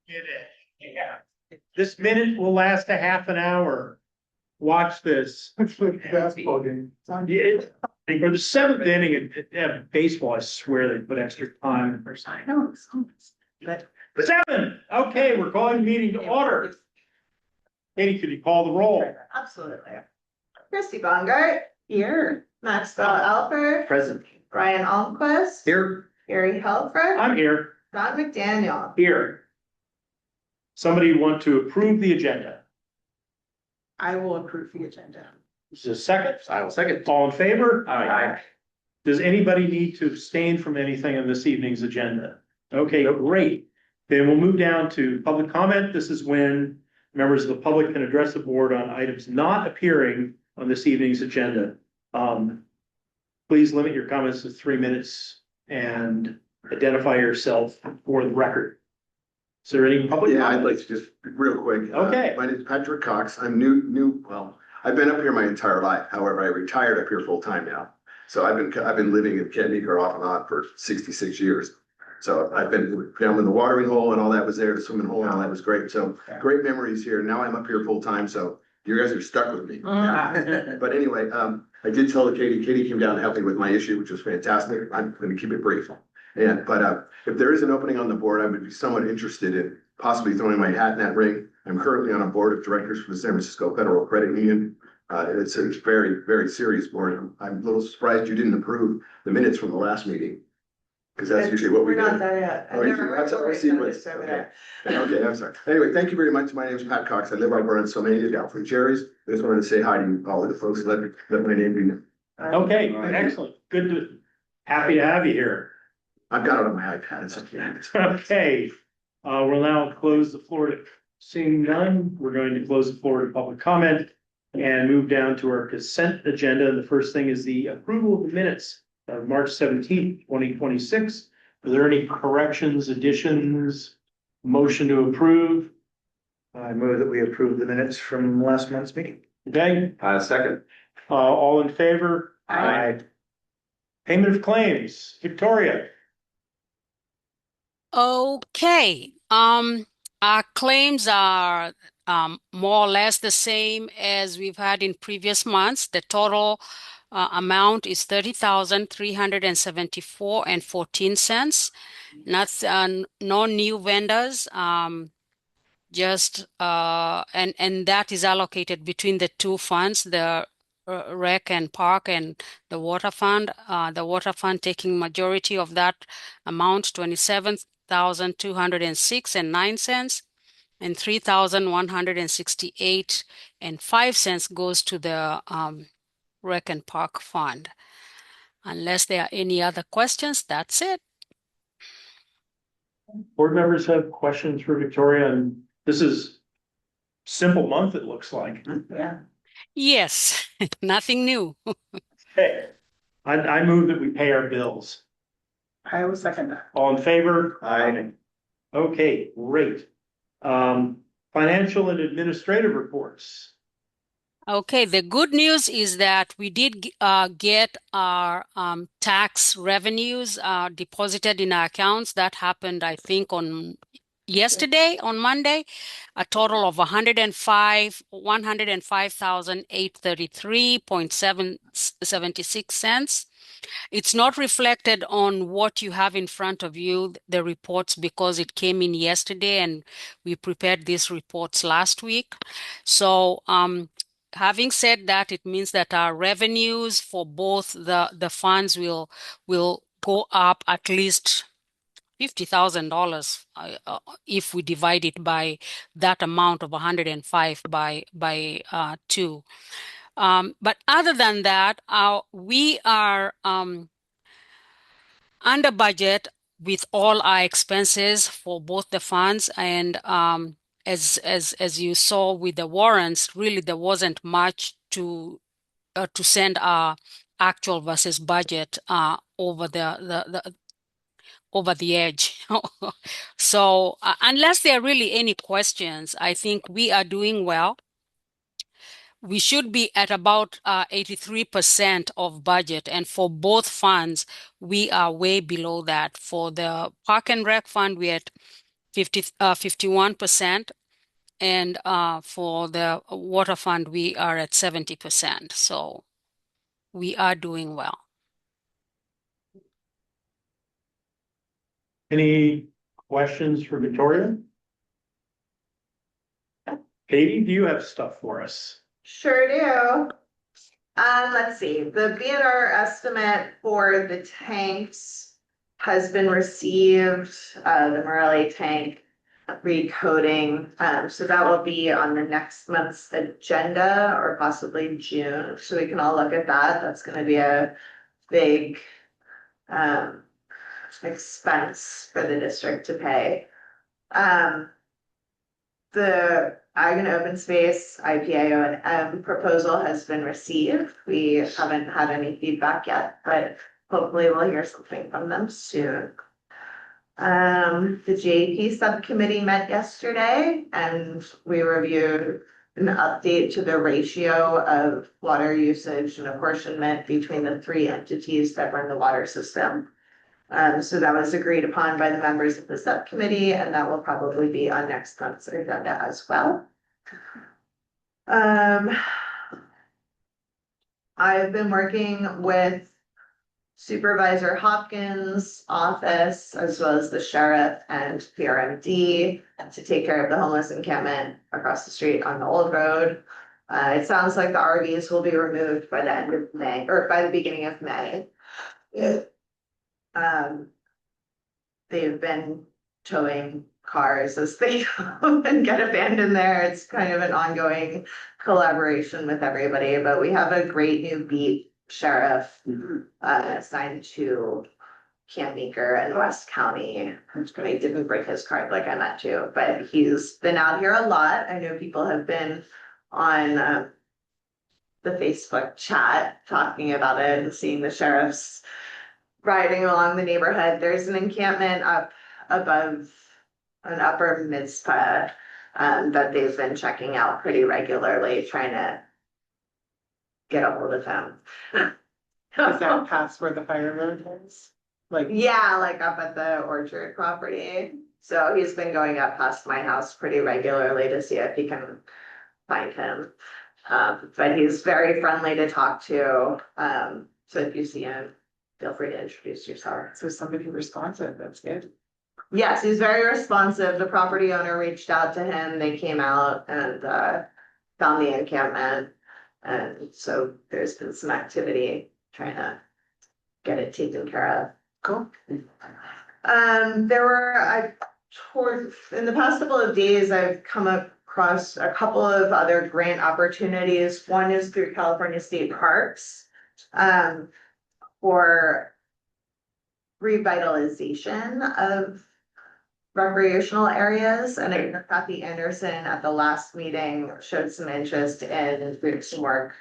Yeah. This minute will last a half an hour. Watch this. Basketball game. Yeah, for the seventh inning of baseball, I swear they put extra time. I know. But Seven. Okay, we're calling the meeting to order. Katie, could you call the roll? absolutely. Christy Bongart, here. Maxwell Alford, Present. Brian Almquist, Here. Gary Helfrich, I'm here. Don McDaniel. Here. Somebody want to approve the agenda? I will approve the agenda. Is there a second? I will second. All in favor? Aye. Does anybody need to abstain from anything on this evening's agenda? Okay, great. Then we'll move down to public comment. This is when members of the public can address the board on items not appearing on this evening's agenda. Please limit your comments to 3 minutes and identify yourself for the record. Is there any public? Yeah, comment? I'd like to just real quick. Okay. My name is Patrick Cox. I'm well, I've been up here my entire life. However, I retired up here full time now. So I've been living in Meeker off and on for 66 years. So I've been down in the watering hole and all that was there, the swimming hole and all that was great. So great memories here. Now I'm up here full time. So you guys are stuck with me. But anyway, I did tell Katie came down and helped me with my issue, which was fantastic. I'm going to keep it brief. But if there is an opening on the board, I would be somewhat interested in possibly throwing my hat in that ring. I'm currently on a board of directors for the San Francisco Federal Credit Union. It's a very, very serious board. I'm a little surprised you didn't approve the minutes from the last meeting. Because that's usually what we do. We're not there yet. Oh, that's how I see it. Okay, I'm sorry. Anyway, thank you very much. My name is Pat Cox. I live over on Sylvania down from Jerry's. I just wanted to say hi to all of the folks. Let my name be known. Okay, excellent. Happy to have you here. I've got it on my iPad. It's okay. Okay, we'll now close the floor to, seeing none, we're going to close the floor to public comment and move down to our consent agenda. And the first thing is the approval of the minutes of March 17th, 2026. Are there any corrections, additions, motion to approve? I move that we approve the minutes from last month's meeting. Okay, Second. all in favor? Aye. Payment of claims, Victoria. Okay, our claims are more or less the same as we've had in previous months. The total amount is $30,374.14. Not no new vendors. And that is allocated between the two funds, the rec and park and the water fund. The water fund taking majority of that amount, 27,206.09, and 3,168.05 goes to the rec and park fund. Unless there are any other questions, that's it. Board members have questions for Victoria, and this is simple month, it looks like. Yeah. Yes, nothing new. Okay, I move that we pay our bills. I will second that. All in favor? Aye. Okay, great. Financial and administrative reports. Okay, the good news is that we did get our tax revenues deposited in our accounts. That happened, I think, on Monday, a total of $105,833.76. It's not reflected on what you have in front of you, the reports, because it came in yesterday and we prepared these reports last week. So, having said that, it means that our revenues for both the funds will go up at least $50,000 if we divide it by that amount of 105 by 2. But other than that, we are under budget with all our expenses for both the funds, and as you saw with the warrants, really there wasn't much to send our actual versus budget over the edge. So unless there are really any questions, I think we are doing well. We should be at about 83% of budget, and for both funds we are way below that. For the Park and Rec fund, we're at 51%. And for the water fund, we are at 70%. So we are doing well. Any questions for Victoria? Katie, do you have stuff for us? Sure do. Let's see, the BNR estimate for the tanks has been received, the Morelli tank recoding. So that will be on the next month's agenda or possibly June. So we can all look at that. That's gonna be a big expense for the district to pay. The Ag and Open Space IPAO and M proposal has been received. We haven't had any feedback yet, but hopefully we'll hear something from them soon. The JP subcommittee met yesterday and we reviewed an update to the ratio of water usage and apportionment between the three entities that run the water system. So that was agreed upon by the members of the subcommittee, and that will probably be on next month's agenda as well. I've been working with Supervisor Hopkins' office, as well as the sheriff and PRMD to take care of the homeless encampment across the street on the old road. It sounds like the RVs will be removed by the end of May, or by the beginning of May. They've been towing cars as they go and get abandoned there. It's kind of an ongoing collaboration with everybody, but we have a great new beat sheriff assigned to Meeker and West County. I didn't break his card like I meant to, but he's been out here a lot. I know people have been on the Facebook chat talking about it and seeing the sheriffs riding along the neighborhood. There's an encampment up above an upper Mizpah that they've been checking out pretty regularly, trying to get a hold of him. Is that past where the fire road is? Like, yeah, like up at the orchard property. So he's been going up past my house pretty regularly to see if he can find him. But he's very friendly to talk to. So if you see him, feel free to introduce yourself. So somebody responsive, that's good. Yes, he's very responsive. The property owner reached out to him. They came out and found the encampment. And so there's been some activity trying to get it taken care of. Cool. There were, in the past couple of days, I've come across a couple of other grant opportunities. One is through California State Parks for revitalization of recreational areas. And I know Kathy Anderson at the last meeting showed some interest in doing some work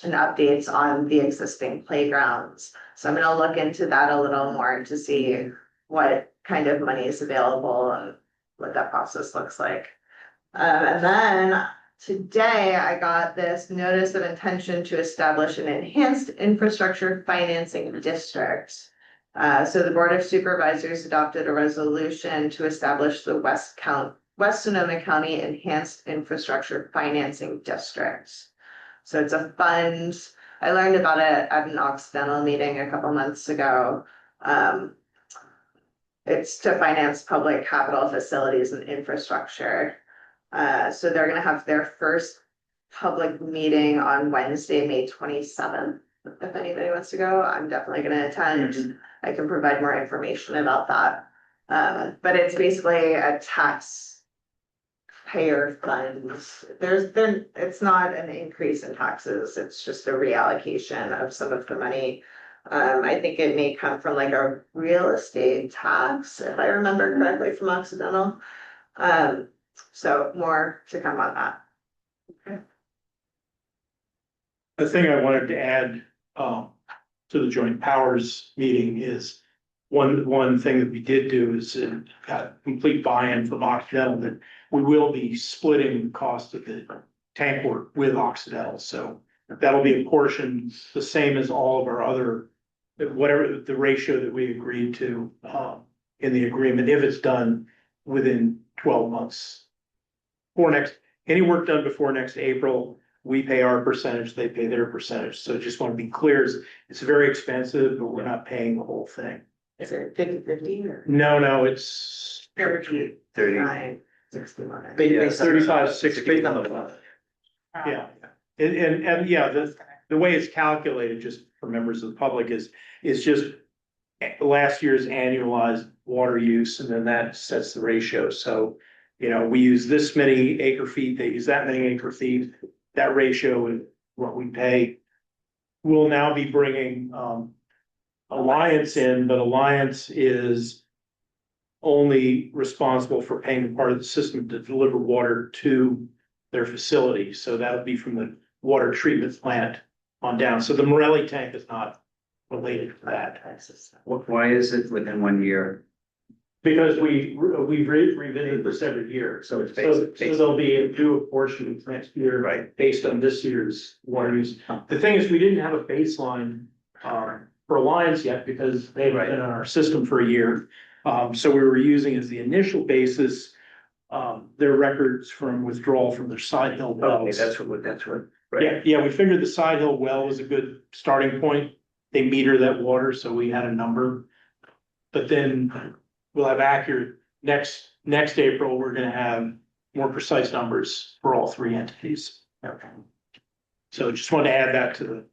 and updates on the existing playgrounds. So I'm going to look into that a little more to see what kind of money is available and what that process looks like. And then today I got this notice of intention to establish an enhanced infrastructure financing district. So the Board of Supervisors adopted a resolution to establish the West Sonoma County Enhanced Infrastructure Financing District. So it's a fund. I learned about it at an Occidental meeting a couple months ago. It's to finance public capital facilities and infrastructure. So they're going to have their first public meeting on Wednesday, May 27th. If anybody wants to go, I'm definitely going to attend. I can provide more information about that. But it's basically a taxpayer fund. It's not an increase in taxes. It's just a reallocation of some of the money. I think it may come from like a real estate tax, if I remember correctly from Occidental. So more to come on that. The thing I wanted to add to the joint powers meeting is one thing that we did do is got complete buy-in from Occidental that we will be splitting the cost of the tank work with Occidental. So that'll be a portion the same as all of our other, whatever the ratio that we agreed to in the agreement, if it's done within 12 months. Any work done before next April, we pay our percentage, they pay their percentage. So just want to be clear, it's very expensive, but we're not paying the whole thing. Is it 50/50 or? No, it's 30. 61. Based on- 35, 60. Based on the law. Yeah. And yeah, the way it's calculated, just for members of the public, is just last year's annualized water use, and then that sets the ratio. So, we use this many acre feet, they use that many acre feet. That ratio is what we pay. We'll now be bringing Alliance in, but Alliance is only responsible for paying part of the system to deliver water to their facility. So that'll be from the water treatment plant on down. So the Morelli tank is not related to that. Why is it within 1 year? Because we've revisited this every year. So it's So based. there'll be a due apportionment next year. Right. Based on this year's water use. The thing is, we didn't have a baseline for Alliance yet because they haven't been on our system for a year. So we were using as the initial basis their records from withdrawal from their side hill Okay, wells. that's what. Right. Yeah, we figured the side hill well was a good starting point. They meter that water, so we had a number. But then we'll have accurate, next April, we're gonna have more precise numbers for all three entities. Okay. So just wanted to add that to the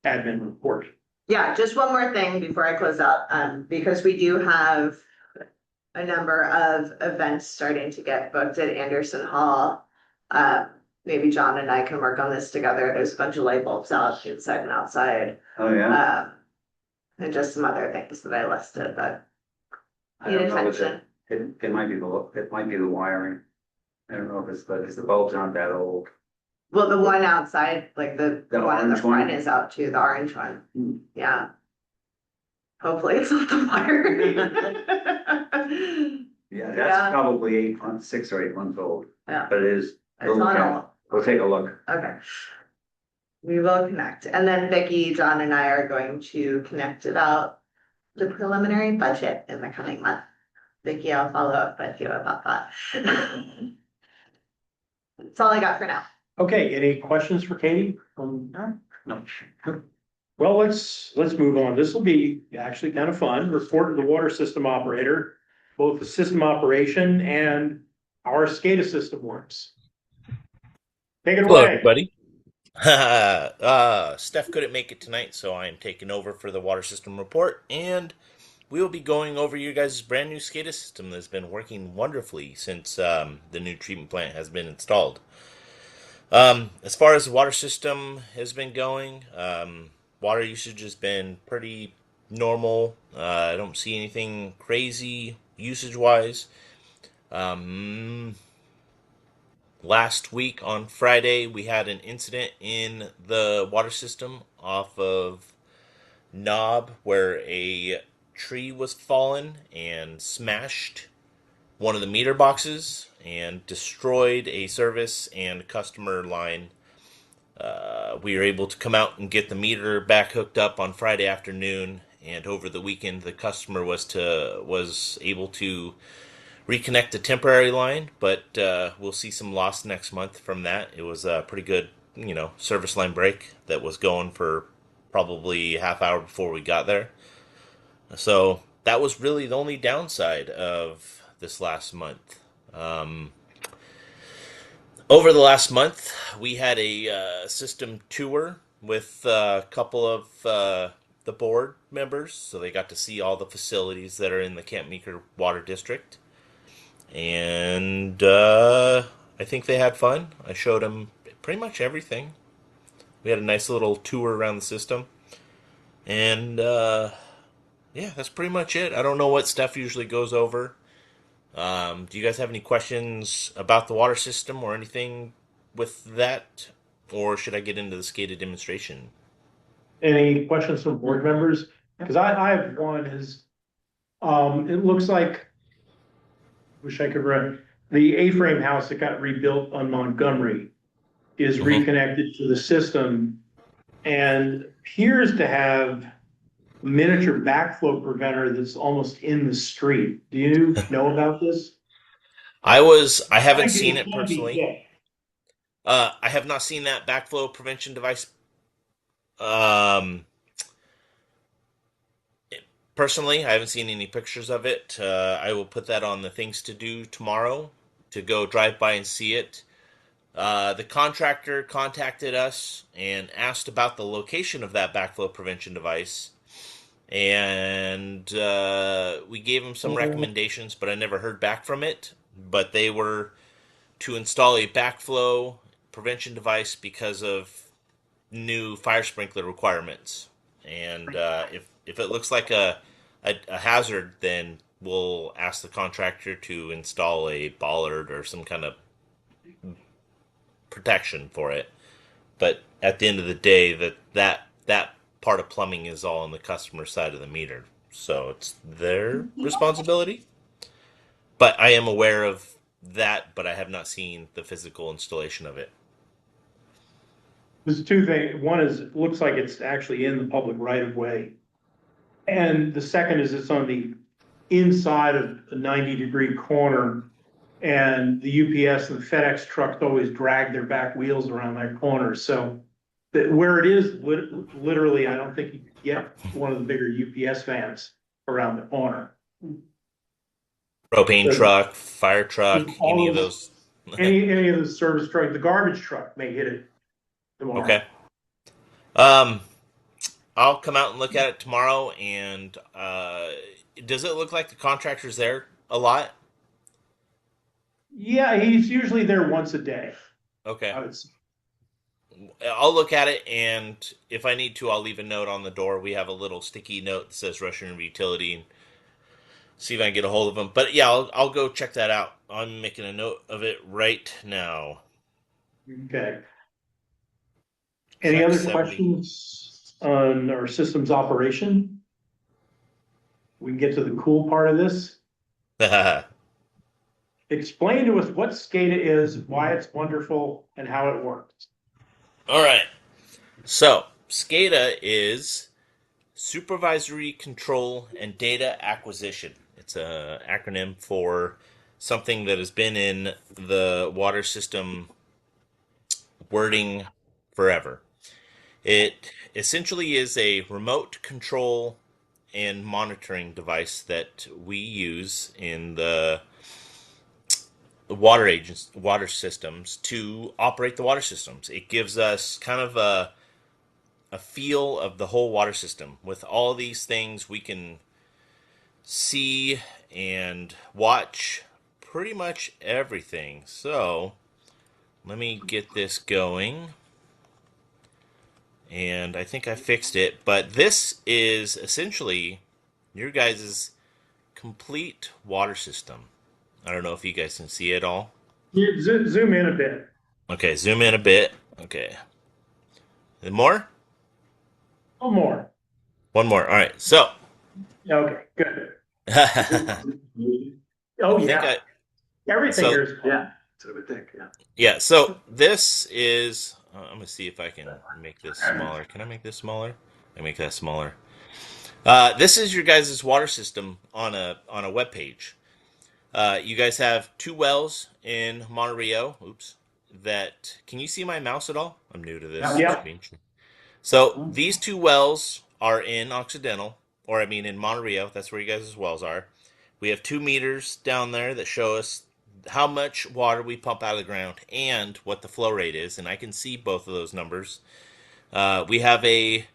admin report. Yeah, just one more thing before I close out, because we do have a number of events starting to get booked at Anderson Hall. Maybe John and I can work on this together. There's a bunch of light bulbs out inside and outside. Oh, yeah. And just some other things that I listed, but I don't need know what attention. it might be the wiring. I don't know if it's, but the bulbs aren't that old. Well, the one outside, like the The one in the orange one? front is out too, the orange one. Hmm. Yeah. Hopefully it's not the wire. Yeah, Yeah. that's probably 8 months, 6 or 8 months old. Yeah. But it is. It's not all. We'll take a look. Okay. We will connect, and then Vicky, John and I are going to connect about the preliminary budget in the coming month. Vicky, I'll follow up with you about that. That's all I got for now. Okay, any questions for Katie? No. Well, let's move on. This will be actually kind of fun. Report to the water system operator, both the system operation and our SCADA system works. Take it Hello, away. everybody. Steph couldn't make it tonight, so I am taking over for the water system report, and we will be going over you guys' brand new SCADA system that's been working wonderfully since the new treatment plant has been installed. As far as the water system has been going, water usage has been pretty normal. I don't see anything crazy usage-wise. Last week on Friday, we had an incident in the water system off of Knob where a tree was fallen and smashed one of the meter boxes and destroyed a service and customer line. We were able to come out and get the meter back hooked up on Friday afternoon, and over the weekend the customer was able to reconnect the temporary line, but we'll see some loss next month from that. It was a pretty good, service line break that was going for probably a half hour before we got there. So that was really the only downside of this last month. Over the last month, we had a system tour with a couple of the board members, so they got to see all the facilities that are in the Camp Meeker Water District. And I think they had fun. I showed them pretty much everything. We had a nice little tour around the system. And yeah, that's pretty much it. I don't know what Steph usually goes over. Do you guys have any questions about the water system or anything with that? Or should I get into the SCADA demonstration? Any questions from board members? Because I have one it looks like, wish I could run, the A-frame house that got rebuilt on Montgomery is Mhm. reconnected to the system and appears to have miniature backflow preventer that's almost in the street. Do you know about this? I haven't Thank you, seen it it can be personally. hit. I have not seen that backflow prevention device. Um, Personally, I haven't seen any pictures of it. I will put that on the things to do tomorrow to go drive by and see it. The contractor contacted us and asked about the location of that backflow prevention device. And we gave him some recommendations, but I never heard back from it. But they were to install a backflow prevention device because of new fire sprinkler requirements. And if it looks like a hazard, then we'll ask the contractor to install a bollard or some kind of protection for it. But at the end of the day, that part of plumbing is all on the customer side of the meter, so it's their responsibility. But I am aware of that, but I have not seen the physical installation of it. There's two things. One is, it looks like it's actually in the public right of way. And the second is it's on the inside of a 90-degree corner. And the UPS and the FedEx trucks always drag their back wheels around that corner. So where it is, literally, I don't think you could get one of the bigger UPS vans around the corner. Propane So truck, fire truck, any all of those, those. any of the service truck, the garbage truck may hit it tomorrow. Okay. Um, I'll come out and look at it tomorrow. And does it look like the contractor's there a lot? Yeah, he's usually there once a day. Okay. I would say. I'll look at it, and if I need to, I'll leave a note on the door. We have a little sticky note that says Russian Utility, and see if I can get a hold of them. But yeah, I'll go check that out. I'm making a note of it right now. Okay. Any Check other 70. questions on our systems operation? We can get to the cool part of this. All Explain to us what SCADA is, why it's wonderful, and how it works. right. So, SCADA is Supervisory Control and Data Acquisition. It's an acronym for something that has been in the water system wording forever. It essentially is a remote control and monitoring device that we use in the water systems to operate the water systems. It gives us kind of a feel of the whole water system. With all these things, we can see and watch pretty much everything. So let me get this going. And I think I fixed it. But this is essentially your guys' complete water system. I don't know if you guys can see it all. Zoom in a bit. Okay, zoom in a bit. Okay. And more? Oh, more. One more. All right. So, Okay, good. I Oh, think yeah. Everything so here is. Yeah, so I would think, yeah. yeah, so this is I'm going to see if I can make this smaller. Can I make this smaller? I make that smaller. This is your guys' water system on a web page. You guys have two wells in Monterey. Oops. That can you see my mouse at all? I'm new to this Yeah. screen. So these two wells are in Occidental, or I mean in Monterey. That's where you guys' wells are. We have 2 meters down there that show us how much water we pump out of the ground and what the flow rate is, and I can see both of those numbers. We have a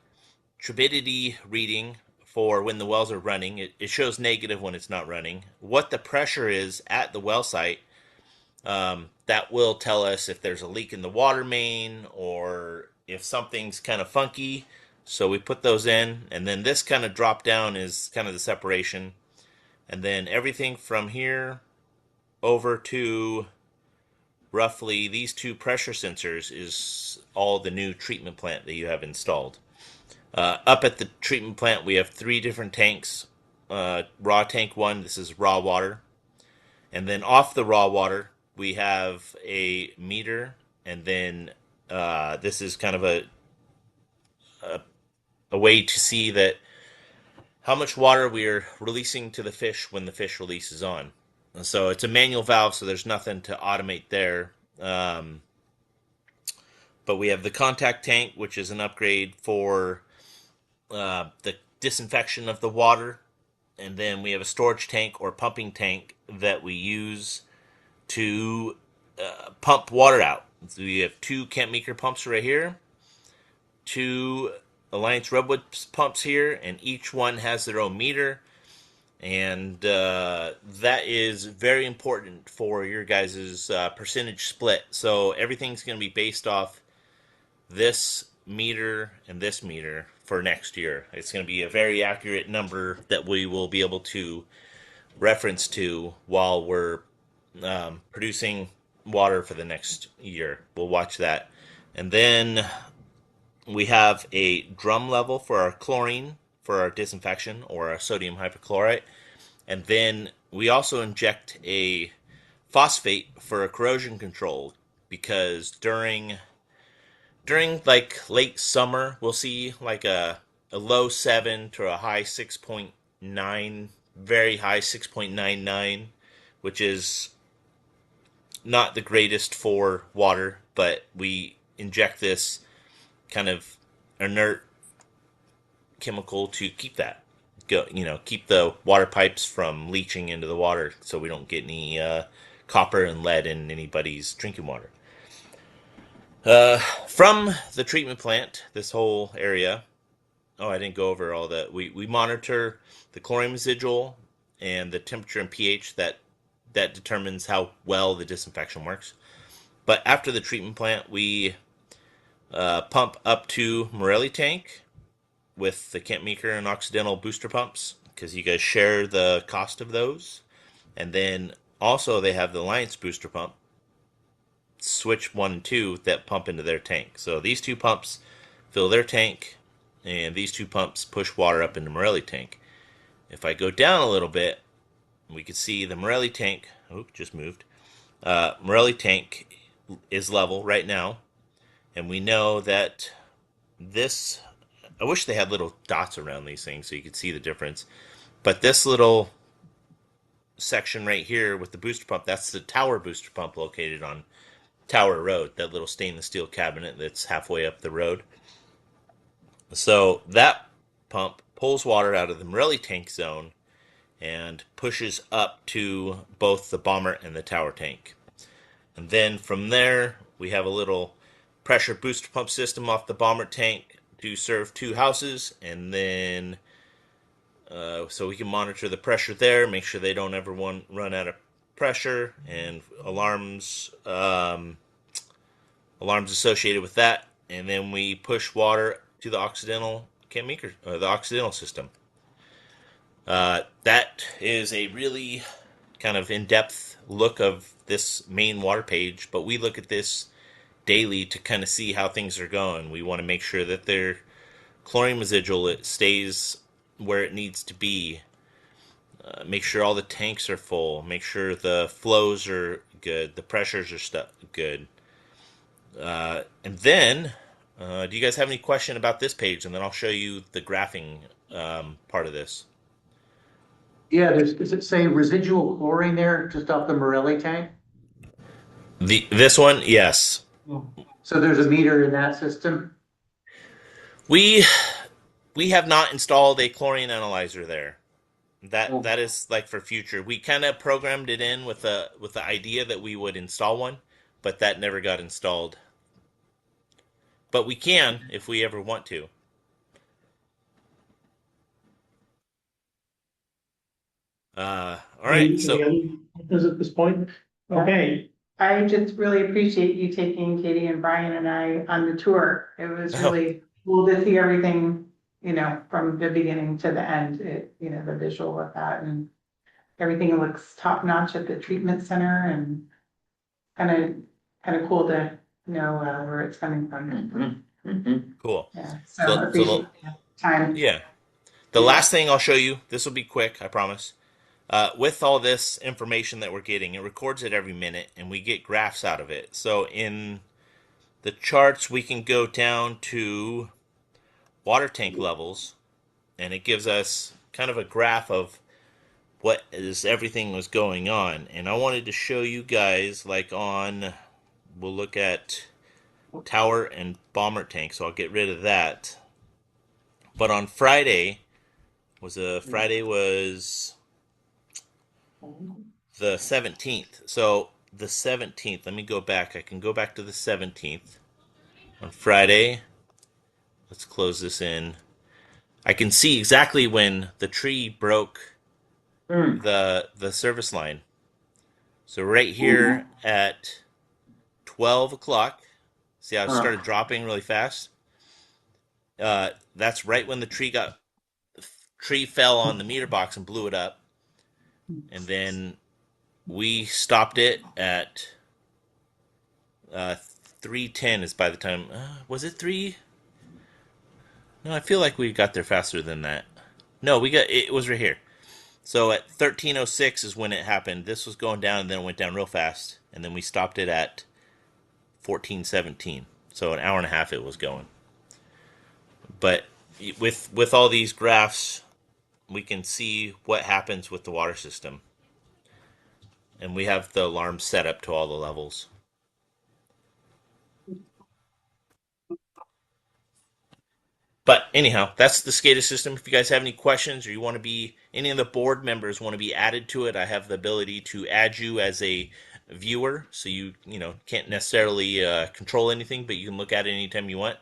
turbidity reading for when the wells are running. It shows negative when it's not running. What the pressure is at the well site, that will tell us if there's a leak in the water main or if something's kind of funky. So we put those in, and then this kind of drop down is kind of the separation. And then everything from here over to roughly these two pressure sensors is all the new treatment plant that you have installed. Up at the treatment plant, we have 3 different tanks. Raw tank 1, this is raw water. And then off the raw water, we have a meter. And then this is kind of a way to see that how much water we are releasing to the fish when the fish release is on. So it's a manual valve, so there's nothing to automate there. Um, but we have the contact tank, which is an upgrade for the disinfection of the water. And then we have a storage tank or pumping tank that we use to pump water out. So we have two Kent Meeker pumps right here, two Alliance Redwood pumps here, and each one has their own meter. And that is very important for your guys' percentage split. So everything's going to be based off this meter and this meter for next year. It's going to be a very accurate number that we will be able to reference to while we're producing water for the next year. We'll watch that. And then we have a drum level for our chlorine for our disinfection or our sodium hypochlorite. And then we also inject a phosphate for a corrosion control because during like late summer we'll see like a low 7 to a high 6.9, very high 6.99, which is not the greatest for water, but we inject this kind of inert chemical to keep that go, keep the water pipes from leaching into the water so we don't get any copper and lead in anybody's drinking water. From the treatment plant, this whole area, oh, I didn't go over all that. We monitor the chlorine residual and the temperature and pH that determines how well the disinfection works. But after the treatment plant, we pump up to Morelli tank with the Kent Meeker and Occidental booster pumps because you guys share the cost of those. And then also they have the Alliance booster pump, switch 1 and 2, that pump into their tank. So these two pumps fill their tank, and these two pumps push water up into Morelli tank. If I go down a little bit, we can see the Morelli tank. Oh, just moved. Morelli tank is level right now, and we know that this. I wish they had little dots around these things so you could see the difference. But this little section right here with the booster pump, that's the tower booster pump located on Tower Road, that little stainless steel cabinet that's halfway up the road. So that pump pulls water out of the Morelli tank zone and pushes up to both the bomber and the tower tank. And then from there, we have a little pressure booster pump system off the bomber tank to serve two houses, and then so we can monitor the pressure there, make sure they don't ever run out of pressure, and alarms associated with that. And then we push water to the Occidental Kent Meeker, the Occidental system. That is a really kind of in-depth look of this main water page, but we look at this daily to kind of see how things are going. We want to make sure that their chlorine residual, it stays where it needs to be. Make sure all the tanks are full. Make sure the flows are good. The pressures are good. And then, do you guys have any question about this page? And then I'll show you the graphing part of this. Yeah, does it say residual chlorine there just off the Morelli tank? This one, yes. So there's a meter in that system? We have not installed a chlorine analyzer there. That is like for future. We kind of programmed it in with the idea that we would install one, but that never got installed. But we can if we ever want to. All right. So Any others at this point? Okay, I just really appreciate you taking Katie and Brian and I on the tour. It was really cool to see everything, from the beginning to the end, the visual of that, and everything looks top notch at the treatment center, and kind of cool to know where it's coming from. cool. Yeah, so appreciate the time. Yeah. The last thing I'll show you, this will be quick, I promise. With all this information that we're getting, it records it every minute, and we get graphs out of it. So in the charts, we can go down to water tank levels, and it gives us kind of a graph of what is everything was going on, and I wanted to show you guys like on. We'll look at tower and bomber tank, so I'll get rid of that. But on Friday was the 17th. So the 17th, let me go back. I can go back to the 17th. On Friday, let's close this in. I can see exactly when the tree broke the service line. So right here at 12 o'clock, see how it started dropping really fast? That's right when the tree fell on the meter box and blew it up. And then we stopped it at 3:10 is by the time was it 3? No, I feel like we got there faster than that. No, it was right here. So at 13:06 is when it happened. This was going down and then it went down real fast and then we stopped it at 14:17. So an hour and a half it was going. But with all these graphs, we can see what happens with the water system. And we have the alarm set up to all the levels. But anyhow, that's the SCADA system. If you guys have any questions or you want to be, any of the board members want to be added to it, I have the ability to add you as a viewer. So you can't necessarily control anything, but you can look at it anytime you want.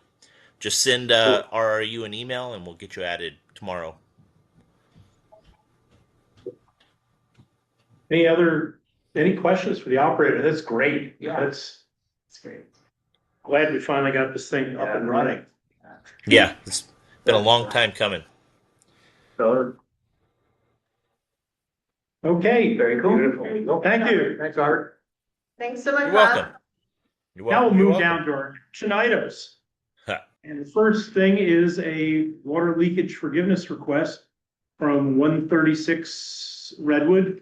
Just send RRU an email and we'll get you added tomorrow. Any questions for the operator? That's great. Yeah. That's great. Glad we finally got this thing up and running. Yeah, it's been a long time coming. Okay. Very cool. Beautiful. Thank you. Thanks, Art. Thanks so much, You're welcome. Rob. You're Now welcome. we'll You're move welcome. down to our action items. Huh. And the first thing is a water leakage forgiveness request from 136 Redwood.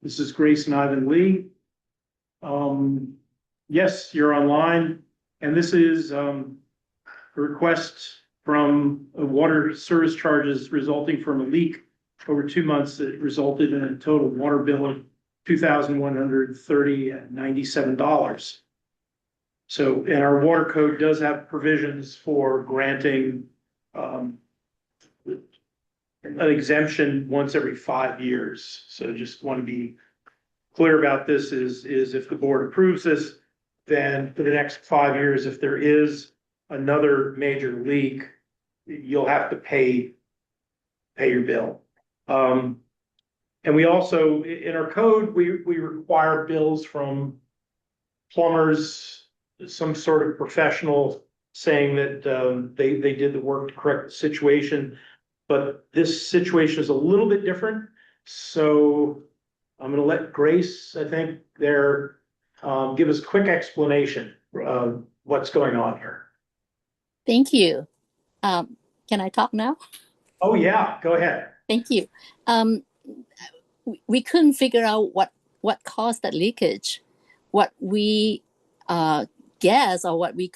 This is Grace and Ivan Lee. Yes, you're online, and this is a request from water service charges resulting from a leak over 2 months that resulted in a total water bill of $2,130.97. So, and our water code does have provisions for granting an exemption once every 5 years. So just want to be clear about this is if the board approves this, then for the next 5 years, if there is another major leak, you'll have to pay your bill. And we also, in our code, we require bills from plumbers, some sort of professional saying that they did the work to correct the situation. But this situation is a little bit different. So I'm going to let Grace, I think, give us a quick explanation of what's going on here. Thank you. Can I talk now? Oh, yeah, go ahead. Thank you. We couldn't figure out what caused that leakage. What we guess or what we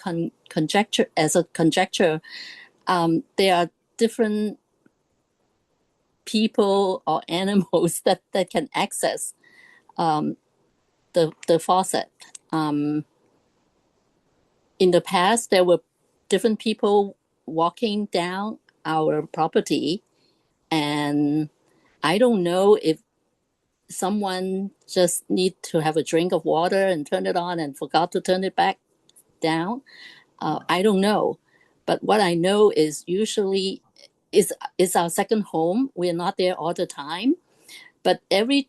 conjecture as a conjecture, there are different people or animals that can access the faucet. In the past, there were different people walking down our property, and I don't know if someone just need to have a drink of water and turn it on and forgot to turn it back down. I don't know, but what I know is usually is our second home. We're not there all the time, but every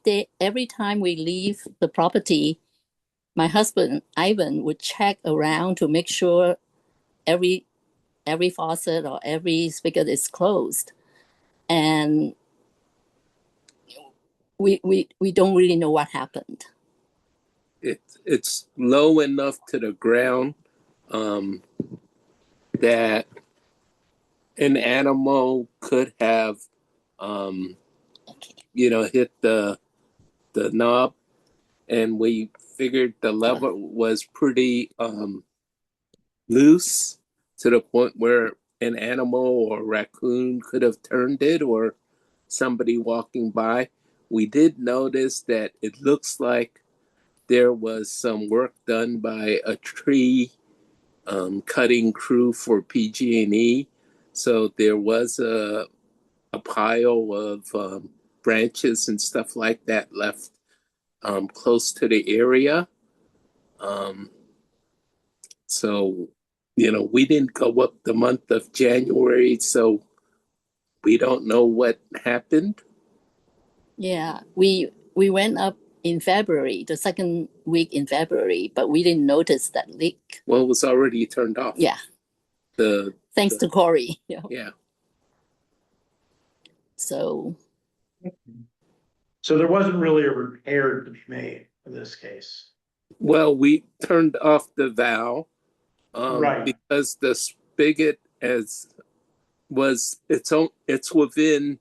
time we leave the property, my husband Ivan would check around to make sure every faucet or every spigot is closed, and we don't really know what happened. It's low enough to the ground that an animal could have hit the knob, and we figured the lever was pretty loose to the point where an animal or raccoon could have turned it or somebody walking by. We did notice that it looks like there was some work done by a tree cutting crew for PG&E. So there was a pile of branches and stuff like that left close to the area. So, we didn't go up the month of January, so we don't know what happened. Yeah, we went up in February, the second week in February, but we didn't notice that leak. Well, it was already turned off. Yeah, The thanks to Corey. yeah. So So there wasn't really a repair to be made in this case. Well, we turned off the valve Right. because the spigot it's within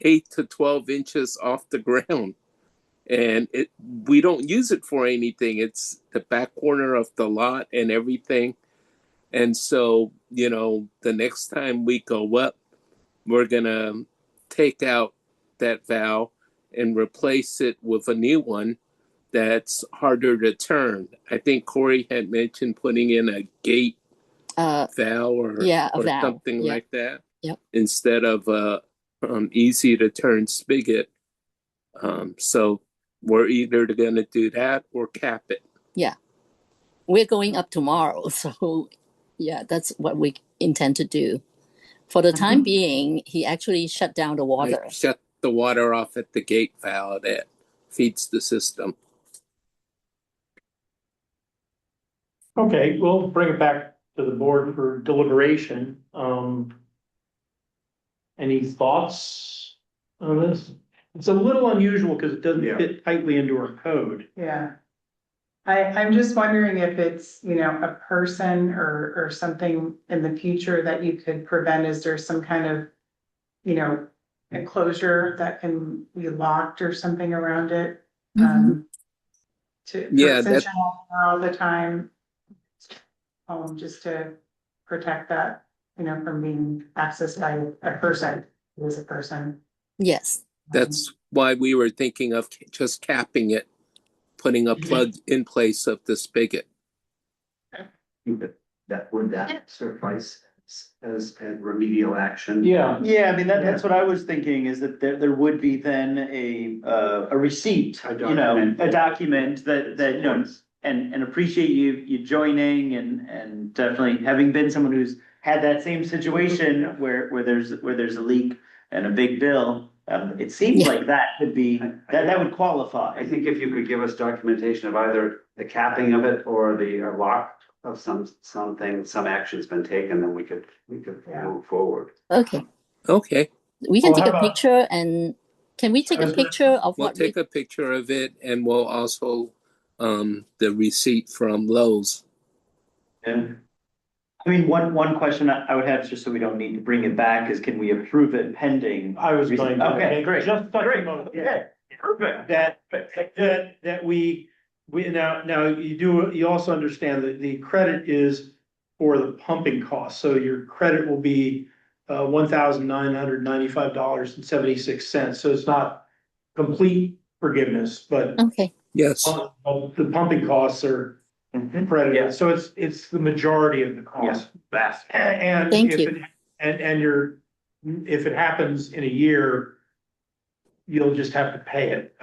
8 to 12 inches off the ground, and we don't use it for anything. It's the back corner of the lot and everything. And so, the next time we go up, we're gonna take out that valve and replace it with a new one that's harder to turn. I think Corey had mentioned putting in a gate valve or valve. something like that. Yep. Instead of a easy to turn spigot. So we're either going to do that or cap it. Yeah. We're going up tomorrow. So yeah, that's what we intend to do. For the time being, he actually shut down the water. I shut the water off at the gate valve that feeds the system. Okay, we'll bring it back to the board for deliberation. Any thoughts on this? It's a little unusual because it doesn't fit tightly into our code. Yeah. I'm just wondering if it's, a person or something in the future that you could prevent. Is there some kind of, enclosure that can be locked or something around it? Since you're not there all the time, just to protect that, from being accessed by a person who is a person. Yes. That's why we were thinking of just capping it, putting a plug in place of the spigot. That would suffice as a remedial action. Yeah. Yeah, I mean, that's what I was thinking, is that there would be then a receipt, A document. a document that, and appreciate you joining and definitely having been someone who's had that same situation where there's a leak and a big bill. It seems like that could be, that would qualify. I think if you could give us documentation of either the capping of it or the lock of something, some action's been taken, then we could move forward. Okay. We can take a picture, and can we take a picture of We'll what? take a picture of it, and we'll also the receipt from Lowe's. Yeah. I mean, one question I would have, just so we don't need to bring it back, is can we approve it pending? I was going to. Okay, great. Just talking about, Perfect. that we now you also understand that the credit is for the pumping cost. So your credit will be $1,995.76. So it's not complete forgiveness, but Okay. Yes. the pumping costs are credited. Yeah. So it's the majority of the cost. Vast. And Thank if you. if it happens in a year, you'll just have to pay it.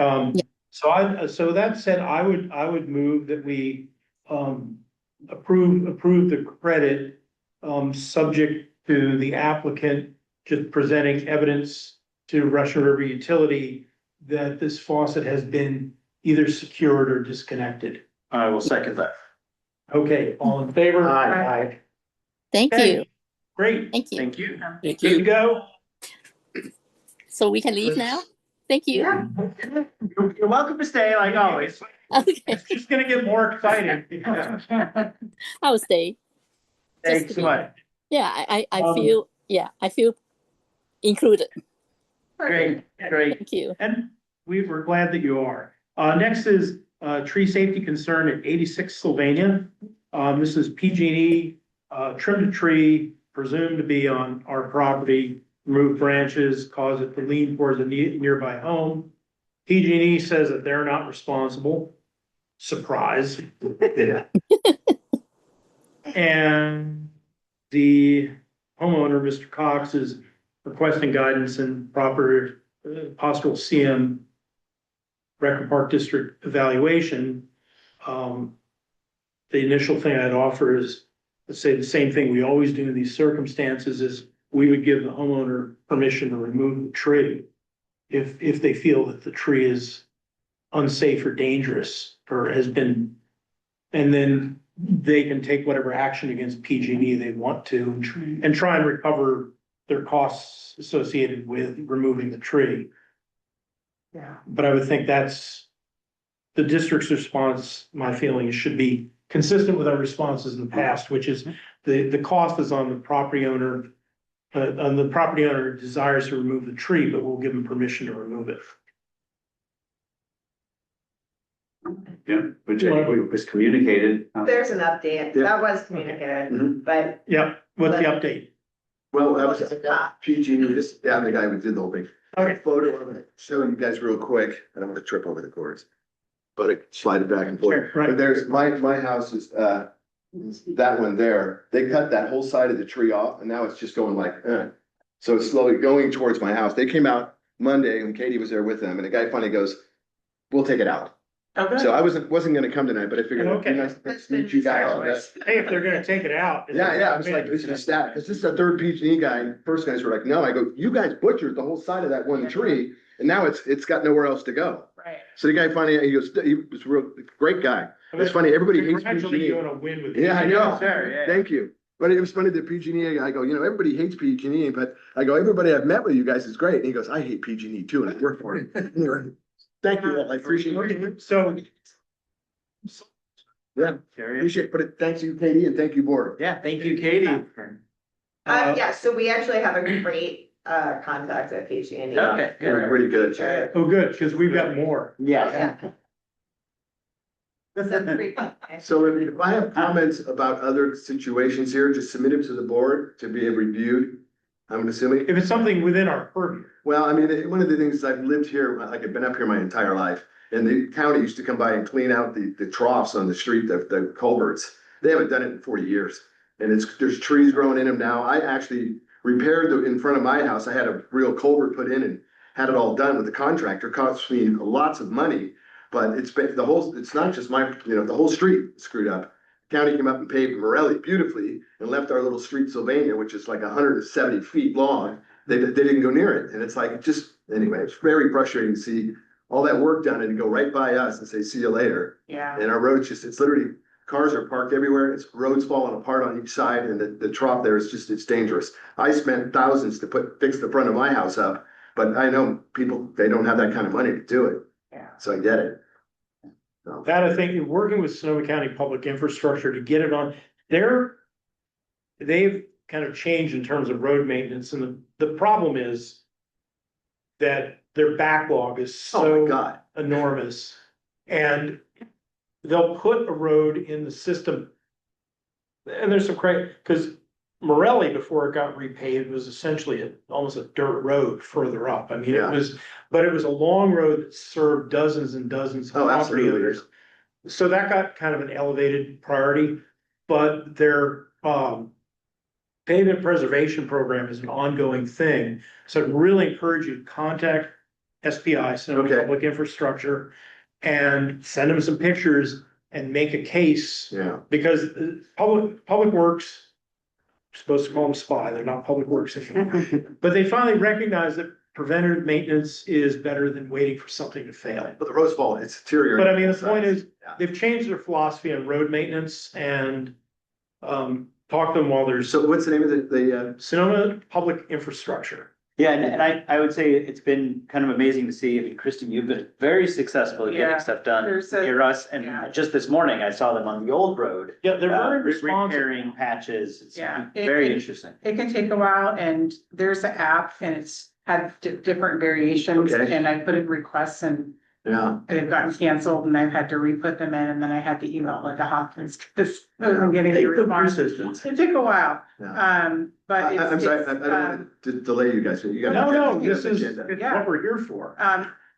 So that said, I would move that we approve the credit subject to the applicant just presenting evidence to Russian River Utility that this faucet has been either secured or disconnected. I will second that. Okay, all in favor? Aye. Thank Okay, you. Great. Thank you. Thank you. Thank Good to you. go? So we can leave now? Thank you. You're welcome to stay like always. Okay. It's just gonna get more exciting. I'll stay. Thanks so much. Yeah, I feel included. Great. Thank you. And we're glad that you are. Next is tree safety concern at 86 Sylvania. This is PG&E trimmed a tree presumed to be on our property. remove branches, cause it to lean towards a nearby home. PG&E says that they're not responsible. Surprise. Yeah. And the homeowner, Mr. Cox, is requesting guidance and proper possible CM Record Park District evaluation. The initial thing I'd offer is, let's say the same thing we always do in these circumstances is we would give the homeowner permission to remove the tree if they feel that the tree is unsafe or dangerous or has been, and then they can take whatever action against PG&E they want to and try and recover their costs associated with removing the tree. Yeah. But I would think that's the district's response, my feeling is should be consistent with our responses in the past, which is the cost is on the property owner. On the property owner desires to remove the tree, but we'll give them permission to remove it. Yeah, which was communicated. There's an update, Yeah. that was communicated, Mhm. but Yeah, what's the update? Well, that was PG&E, just, yeah, the guy who did the whole thing. Okay. Photo of it, show you guys real quick. I don't want to trip over the cords. But I slide it back and forth. Sure, right. But there's, my house is, that one there. They cut that whole side of the tree off and now it's just going like, So it's slowly going towards my house. They came out Monday and Katie was there with them and the guy finally goes, we'll take it out. Okay. So I wasn't gonna come tonight, but I figured it'd be nice to meet you guys. Hey, if they're gonna take it out. Yeah, I was like, this is stat, because this is the third PG&E guy, and first guys were like, no, I go, you guys butchered the whole side of that one tree, and now it's got nowhere else to go. Right. So the guy finally, he was a real great guy. It's funny, everybody hates Congratulations, you PG&E. on a win with. Yeah, I know. Sure, yeah. Thank you. But it was funny, the PG&E, I go, everybody hates PG&E, but I go, everybody I've met with you guys is great. And he goes, I hate PG&E too, and I work for it. Anyway, thank you, I appreciate it. So, Yeah, appreciate it, but thanks you, Katie, and thank you, board. Yeah, thank you, Katie. yeah, so we actually have a great contact at PG&E. Okay, You're good. pretty good. oh, good, because we've got more. Yeah. So pretty fun. So if I have comments about other situations here, just submit them to the board to be reviewed, I'm assuming. If it's something within our purview. Well, I mean, one of the things I've lived here, like I've been up here my entire life, and the county used to come by and clean out the troughs on the street, the culverts. They haven't done it in 40 years. And there's trees growing in them now. I actually repaired in front of my house. I had a real culvert put in and had it all done with the contractor. Cost me lots of money, but it's not just the whole street screwed up. County came up and paved Morelli beautifully and left our little street Sylvania, which is like 170 feet long. They didn't go near it. And it's like, anyway, it's very frustrating to see all that work done and go right by us and say, see you later. Yeah. And our roads it's literally, cars are parked everywhere. It's roads falling apart on each side and the trough there is it's dangerous. I spent thousands to fix the front of my house up, but I know people, they don't have that kind of money to do it. Yeah. So I get it. So, That I think, working with Sonoma County Public Infrastructure to get it on, they've kind of changed in terms of road maintenance, and the problem is that their backlog is oh my so God. enormous. And they'll put a road in the system. And there's some because Morelli, before it got repaved, was essentially almost a dirt road further up. I mean, Yeah. but it was a long road that served dozens and dozens of Oh, property absolutely. owners. So that got kind of an elevated priority, but their pavement preservation program is an ongoing thing. So I'd really encourage you to contact SPI, Sonoma Okay. Public Infrastructure, and send them some pictures and make a case. Yeah. Because public works, we're supposed to call them SPI, they're not public works anymore. But they finally recognize that preventative maintenance is better than waiting for something to fail. But the road's falling, it's deteriorating. But I mean, the point is, Yeah. they've changed their philosophy on road maintenance and talk to them while there's So what's the name of the Sonoma Public Infrastructure. Yeah, and I would say it's been kind of amazing to see. I mean, Kristen, you've been very successful at Yeah, getting stuff done there's near us. And yeah. just this morning, I saw them on the old road. Yeah, they're very responsive. Repairing patches. It's Yeah. very interesting. It can take a while, and there's an app and it's had different variations, Okay. and I put in requests, and Yeah. And they've gotten canceled and I've had to re-put them in, and then I had to email Linda Hopkins because I'm getting a response. It took a while, Yeah. but I'm sorry, I don't want to delay you guys. You got. No, this is agenda. what we're here for.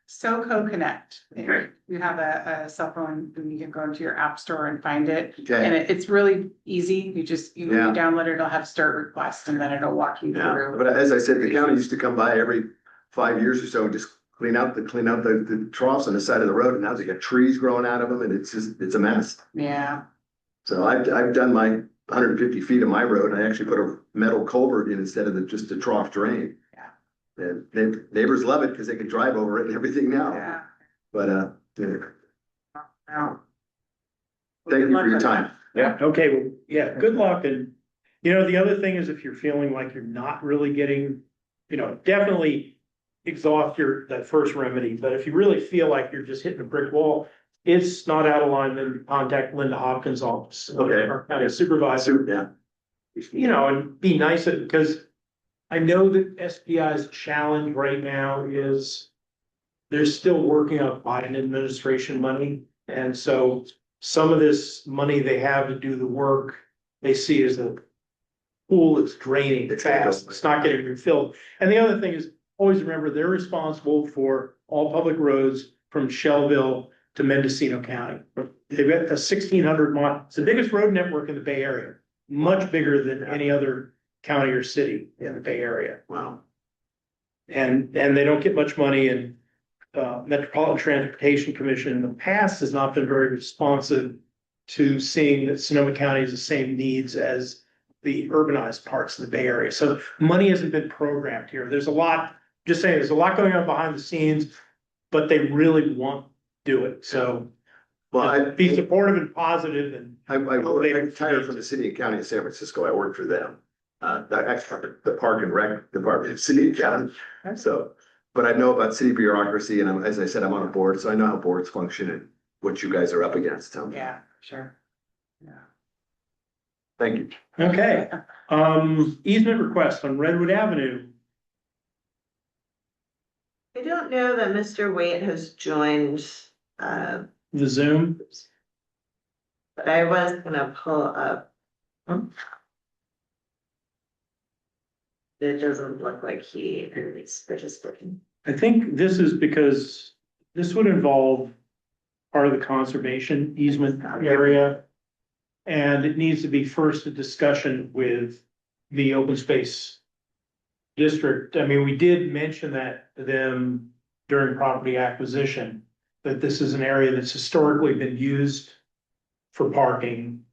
SoCo Connect. Okay. You have a cell phone and you can go into your app store and find it. Okay. And it's really easy. You Yeah. download it, it'll have start request, and then it'll walk you Yeah, through. but as I said, the county used to come by every 5 years or so and just clean out the troughs on the side of the road, and now they got trees growing out of them, and it's a mess. Yeah. So I've done my 150 feet of my road. I actually put a metal culvert in instead of just a trough drain. Yeah. And neighbors love it because they can drive over it and everything now. Yeah. But yeah. Wow. Thank you for your time. Yeah, okay, well, yeah, good luck. And, the other thing is if you're feeling like you're not really getting, definitely exhaust that first remedy. But if you really feel like you're just hitting a brick wall, it's not out of line, then contact Linda Hopkins' office. Okay. Our county supervisor, Yeah. and be nice because I know that SPI's challenge right now is they're still working on Biden administration money. And so some of this money they have to do the work, they see as a pool that's draining fast. It's not getting refilled. And the other thing is, always remember, they're responsible for all public roads from Shelbyville to Mendocino County. They've got a 1,600 mile, it's the biggest road network in the Bay Area, much bigger than any other county or city in the Bay Area. Wow. And they don't get much money, and Metropolitan Transportation Commission in the past has not been very responsive to seeing that Sonoma County has the same needs as the urbanized parts of the Bay Area. So money hasn't been programmed here. There's a lot, just saying, there's a lot going on behind the scenes, but they really want to do it. So be supportive and positive. And I'm retired from the city and county of San Francisco. I worked for them. The park and rec department of city and county. So, but I know about city bureaucracy, and as I said, I'm on a board, so I know how boards function and what you guys are up against. Yeah, sure. Yeah. Thank you. Okay, easement request on Redwood Avenue. I don't know that Mr. Waite has joined, The Zoom. but I was gonna pull up. It doesn't look like he is participating. I think this is because this would involve part of the conservation easement area. And it needs to be first a discussion with the open space district. I mean, we did mention that to them during property acquisition, that this is an area that's historically been used for parking.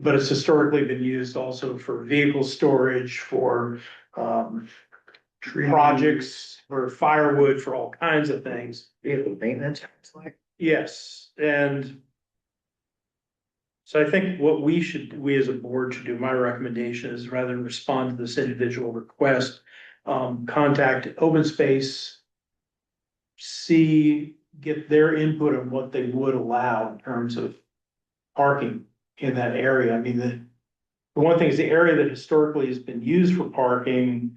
But it's historically been used also for vehicle storage, for projects, for firewood, for all kinds of things. Vehicle maintenance, it's like. Yes, and so I think what we as a board should do, my recommendation is, rather than respond to this individual request, contact open space, get their input on what they would allow in terms of parking in that area. I mean, the one thing is the area that historically has been used for parking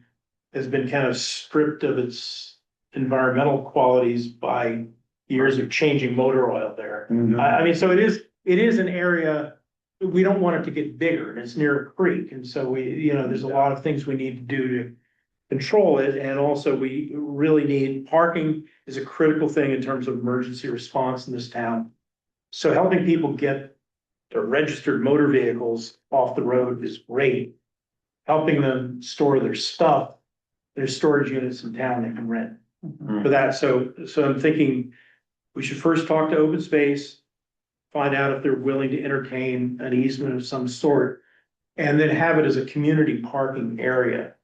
has been kind of stripped of its environmental qualities by years of changing motor oil there. I mean, so it is an area, we don't want it to get bigger, and it's near a creek. And so there's a lot of things we need to do to control it. And also we really need, parking is a critical thing in terms of emergency response in this town. So helping people get their registered motor vehicles off the road is great. Helping them store their stuff, there's storage units in town they can rent for that. So I'm thinking we should first talk to open space, find out if they're willing to entertain an easement of some sort, and then have it as a community parking area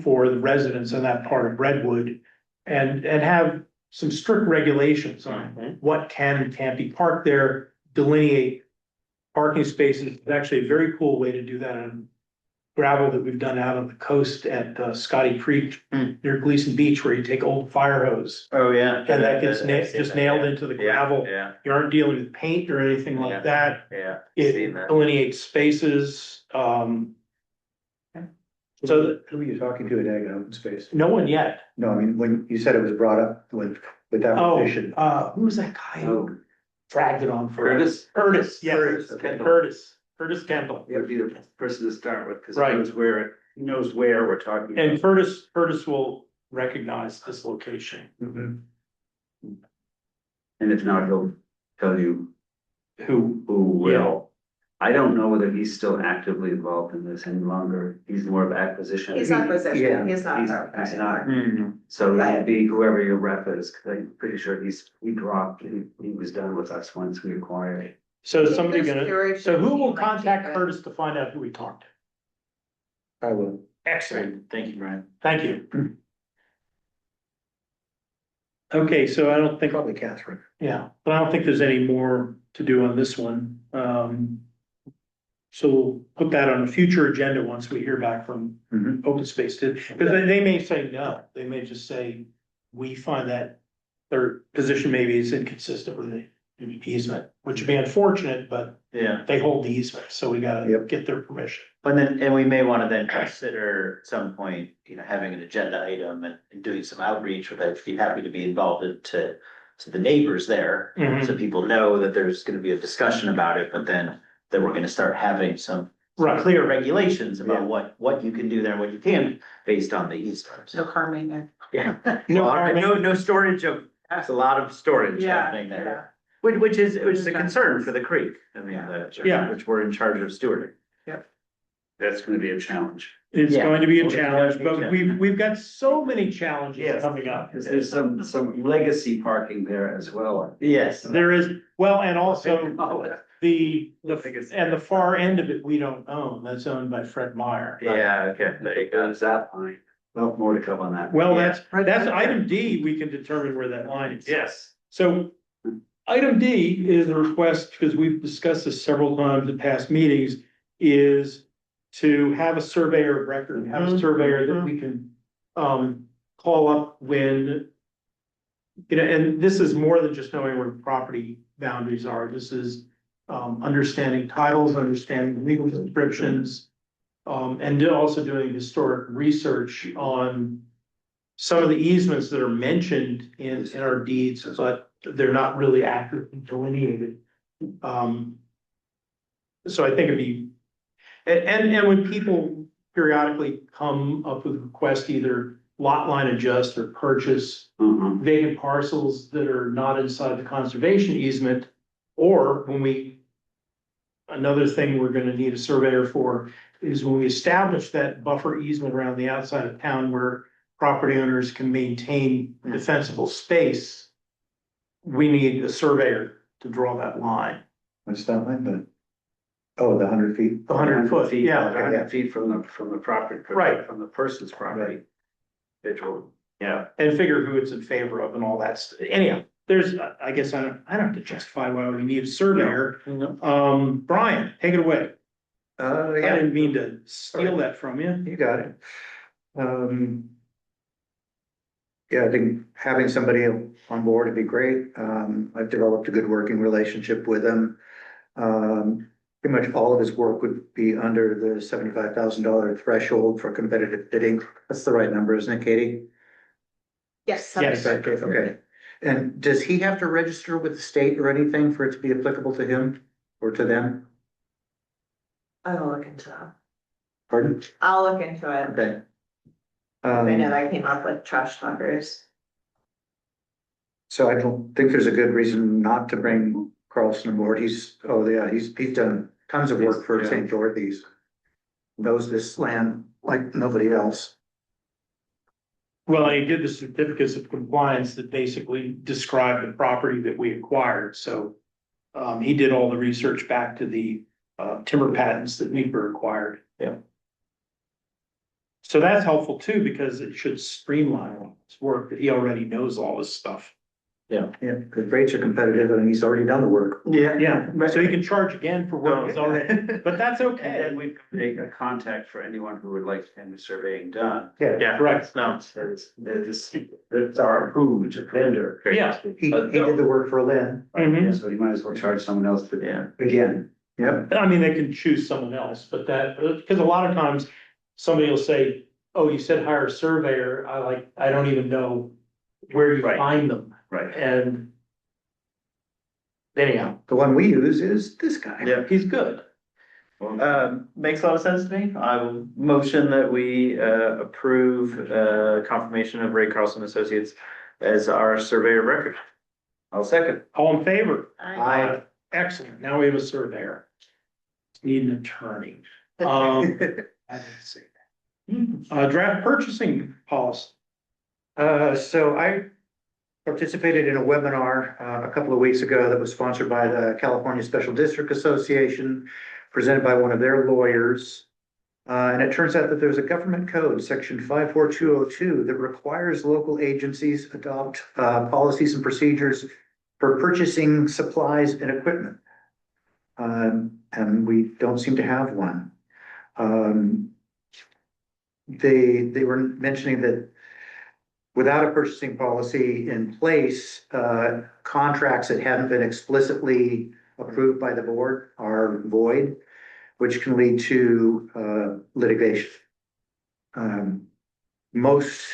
for the residents in that part of Redwood, and have some strict regulations on what can and can't be parked there, delineate parking spaces. It's actually a very cool way to do that on gravel that we've done out on the coast at Scotty Creek near Gleason Beach, where you take old fire hose. Oh, yeah. And that gets just nailed into the gravel. Yeah, You aren't dealing with paint or anything like that. yeah. It delineates spaces. So Who were you talking to at Ag and Open Space? no one yet. No, I mean, when you said it was brought up with that Oh, position. who was that guy who dragged it on for? Curtis? Curtis, yes. Curtis, okay. Curtis Kendall. It would be the person to start with, because Right. he knows where we're talking And about. Curtis will recognize this location. Mhm. And if not, he'll tell you Who, who will. I don't know whether he's still actively involved in this any longer. He's more of acquisition. He's Yeah. acquisition, he's not. He's our not. anymore. So that'd be whoever your rep is, because I'm pretty sure he dropped, he was done with us once we acquired. so is somebody There's gonna, stewardship so who will team might contact keep it. Curtis to find out who we talked to? I will. Excellent, Thank you, Brian. thank you. Okay, so I don't think, Probably Catherine. yeah, but I don't think there's any more to do on this one. So we'll put that on a future agenda once we hear back from Mhm. Open Space, because they may say no, they may just say, we find that their position maybe is inconsistent with the easement, which would be unfortunate, but Yeah, they hold the easement, so we gotta Yep. get their permission. but then, and we may wanna then consider at some point, having an agenda item and doing some outreach, but I'd be happy to be involved to the neighbors there. Mhm. So people know that there's gonna be a discussion about it, but then we're gonna start having some Right. clear regulations about Yeah. what you can do there, and what you can't, based on the easement. No harming it. Yeah. No, No storage there's a lot of storage Yeah, happening there. Which is a concern for the creek, I mean, Yeah. which we're in charge of stewarding. That's gonna be a challenge. It's Yeah. going to be a It's going to challenge, be a but challenge. we've got so many challenges Yes. coming up. Because there's some legacy parking there as well. Yes. There is, well, and also Oh, yeah. the far end of it, we don't own, that's owned by Fred Meyer. Yeah, okay, there you go. There's that line. Well, more to come on that. Well, Yeah. that's item D, we can determine where that line is. Yes. So item D is a request, because we've discussed this several times in past meetings, is to have a surveyor of record, have a surveyor that we can call up when, and this is more than just knowing where property boundaries are. This is understanding titles, understanding legal descriptions, and also doing historic research on some of the easements that are mentioned in our deeds, but they're not really accurately delineated. So I think it'd be, and when people periodically come up with requests, either lot line adjust or purchase Mhm. vacant parcels that are not inside the conservation easement, or another thing we're gonna need a surveyor for is when we establish that buffer easement around the outside of town where property owners can maintain defensible space, we need a surveyor to draw that line. What's that line, the 100 feet? The 100 foot, yeah. 100 feet from the property. Right. From the person's property. Individual. Yeah. And figure who it's in favor of and all that. Anyhow, there's, I guess I don't have to justify why we need a surveyor. Brian, take it away. I Yeah, didn't mean to steal that from you. you got it. Yeah, I think having somebody on board would be great. I've developed a good working relationship with him. Pretty much all of his work would be under the $75,000 threshold for competitive bidding. That's the right number, isn't it, Katie? Yes. Yes. Okay. And does he have to register with the state or anything for it to be applicable to him or to them? I will look into that. Pardon? I'll look into it. Okay. I know that came up with trash talkers. So I don't think there's a good reason not to bring Carlson aboard. He's done tons of work for Yeah. St. Dorothy's. Knows this land like nobody else. Well, he did the certificates of compliance that basically describe the property that we acquired, so. He did all the research back to the timber patents that Meeker acquired. Yeah. So that's helpful too, because it should streamline his work, that he already knows all this stuff. Yeah, because rates are competitive and he's already done the work. Yeah, so he can charge again for work he's already, but that's And okay. then we've made a contact for anyone who would like to have the surveying done. Yeah. Correct. No. That's our approved vendor. Yeah. He did the work for Lynn. Mhm. So you might as well charge someone else to. Yeah. Again. Yep. I mean, they can choose someone else, but that, because a lot of times somebody will say, oh, you said hire a surveyor, I don't even know where you Right. find them, Right. and anyhow, The one we use is this guy. Yeah. he's good. Makes a lot of sense to me. I will motion that we approve confirmation of Ray Carlson Associates as our surveyor of record. I'll second. All in favor? I, Excellent, now we have a surveyor. Need an attorney. I didn't say that. Draft purchasing policy. so I participated in a webinar a couple of weeks ago that was sponsored by the California Special District Association, presented by one of their lawyers. And it turns out that there's a government code, section 54202, that requires local agencies adopt policies and procedures for purchasing supplies and equipment. And we don't seem to have one. They were mentioning that without a purchasing policy in place, contracts that haven't been explicitly approved by the board are void, which can lead to litigation. Most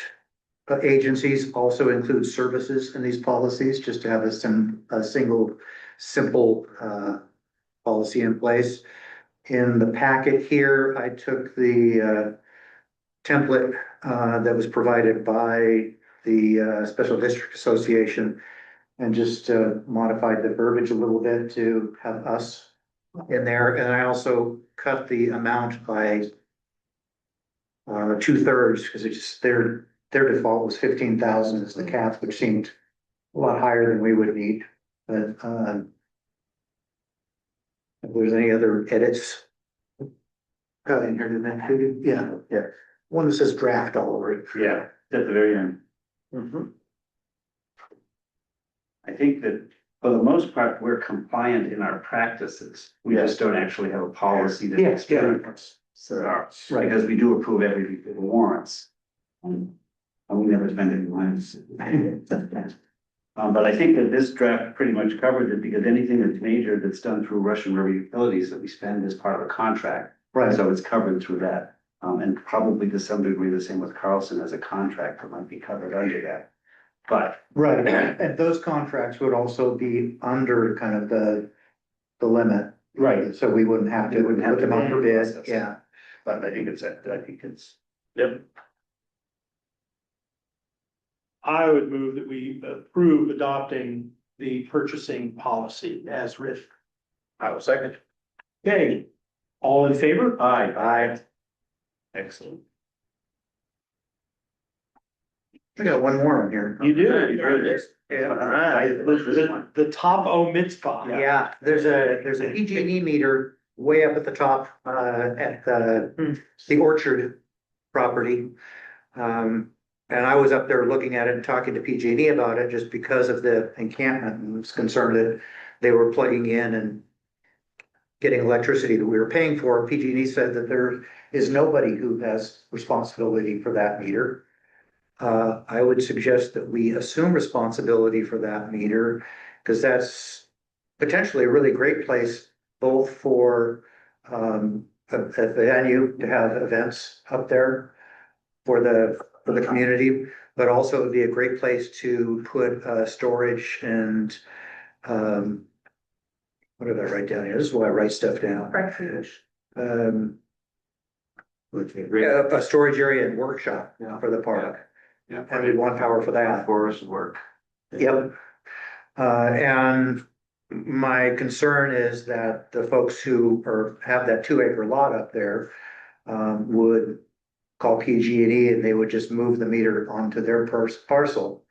agencies also include services in these policies, just to have a single, simple policy in place. In the packet here, I took the template that was provided by the Special District Association and just modified the verbiage a little bit to have us in there. And I also cut the amount by 2/3 because it's just their default was 15,000 as the cap, which seemed a lot higher than we would need. But if there's any other edits. In here, didn't it? Yeah. One that says draft all over it. Yeah, at the very end. I think that for the most part, we're compliant in our practices. We just don't actually have a policy that. Yes, yeah. So, Right. because we do approve every warrants. And we never spend any money. But I think that this draft pretty much covered it because anything that's major that's done through Russian River Utilities that we spend as part of a contract. Right. So it's covered through that. And probably to some degree, the same with Carlson as a contractor might be covered under that. But. Right, and those contracts would also be under kind of the limit. Right. So we wouldn't have to put them up for bid, yeah. But I think it's. Yep. I would move that we approve adopting the purchasing policy as written. I will second. Okay, all in favor? Aye. Excellent. I got one more on here. You do. Yeah. All right, the top O mitzvah. Yeah, there's a PG&E meter way up at the top, at the Orchard property. And I was up there looking at it and talking to PG&E about it just because of the encampment and was concerned that they were plugging in and getting electricity that we were paying for. PG&E said that there is nobody who has responsibility for that meter. I would suggest that we assume responsibility for that meter because that's potentially a really great place both for a venue to have events up there for the community, but also it'd be a great place to put storage and what did I write down here? This is why I write stuff down. A storage area and workshop for the park. Yeah. And we'd want power for that. Forest work. Yep. And my concern is that the folks who have that 2-acre lot up there would call PG&E and they would just move the meter onto their parcel.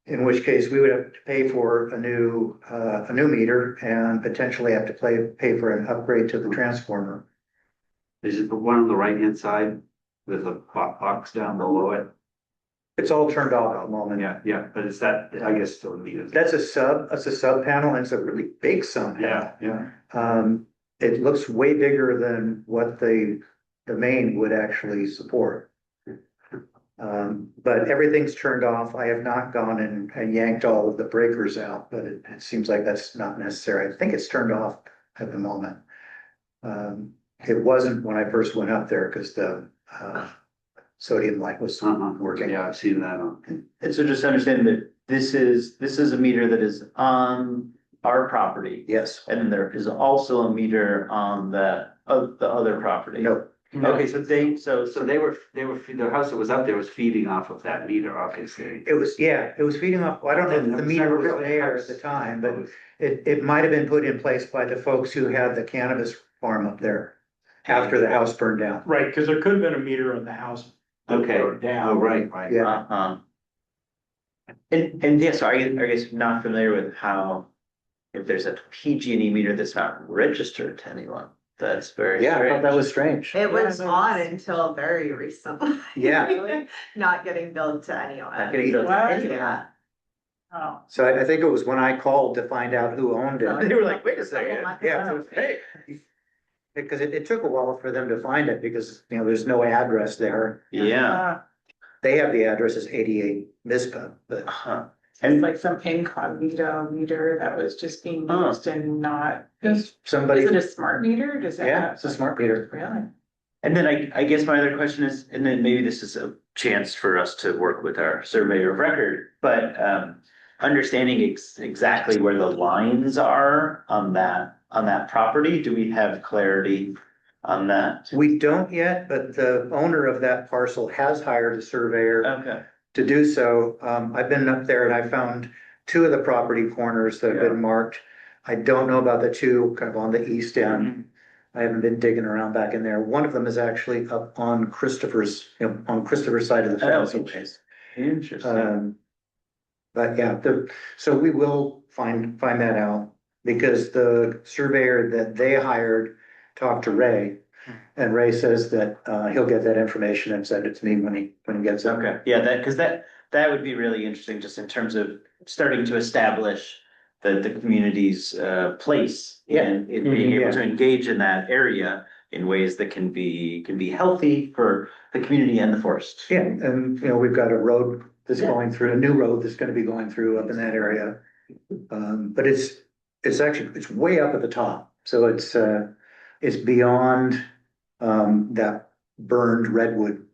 In which case we would have to pay for a new meter and potentially have to pay for an upgrade to the transformer. Is it the one on the right-hand side? There's a box down below it. It's all turned off at the moment. Yeah, but is that, I guess, still needed? That's a sub panel, and it's a really big sub panel. Yeah. It looks way bigger than what the main would actually support. But everything's turned off. I have not gone and yanked all of the breakers out, but it seems like that's not necessary. I think it's turned off at the moment. It wasn't when I first went up there because the sodium light was working. Yeah, I've seen that on. And so just understand that this is a meter that is on our property. Yes. And then there is also a meter on the other property. No. Okay, so So they were, the house that was up there was feeding off of that meter, obviously. It was, yeah, it was feeding off, I don't know if the meter was there at the time, but it might have been put in place by the folks who had the cannabis farm up there after the house burned down. Right, because there could have been a meter on the house. that Okay, burned down. oh, right. Yeah. Uh-huh. And yes, so I guess not familiar with how, if there's a PG&E meter that's not registered to anyone, that's very Yeah, I thought strange. that was strange. It was on until very recently. Yeah. Not getting billed to anyone. Not getting billed to What? anyone. Yeah. Oh, So I think it was when I called to find out who owned it. They were like, wait a second. Yeah, so, hey, because it took a while for them to find it because, there's no address there. Yeah. They have the address as 88 Mizpah, but Huh. it's like some incognito meter that was just being Huh. used and not. somebody, Is it a smart meter? Does it? yeah, have- it's a smart meter. Really? And then I guess my other question is, and then maybe this is a chance for us to work with our surveyor of record, but understanding exactly where the lines are on that property, do we have clarity on that? We don't yet, but the owner of that parcel has hired a surveyor Okay. to do so. I've been up there and I found two of the property corners that have been marked. I don't know about the two kind of on the east end. I haven't been digging around back in there. One of them is actually up on Christopher's, on Christopher's side of the fence. Interesting. But yeah, so we will find that out because the surveyor that they hired talked to Ray. And Ray says that he'll get that information and send it to me when he gets it. Okay, yeah, that would be really interesting, just in terms of starting to establish the community's place. Yeah. And it being able Yeah. to engage in that area in ways that can be healthy for the community and the forest. Yeah, and we've got a road that's going through, a new road that's gonna be going through up in that area. But it's actually, it's way up at the top, so it's beyond that burned redwood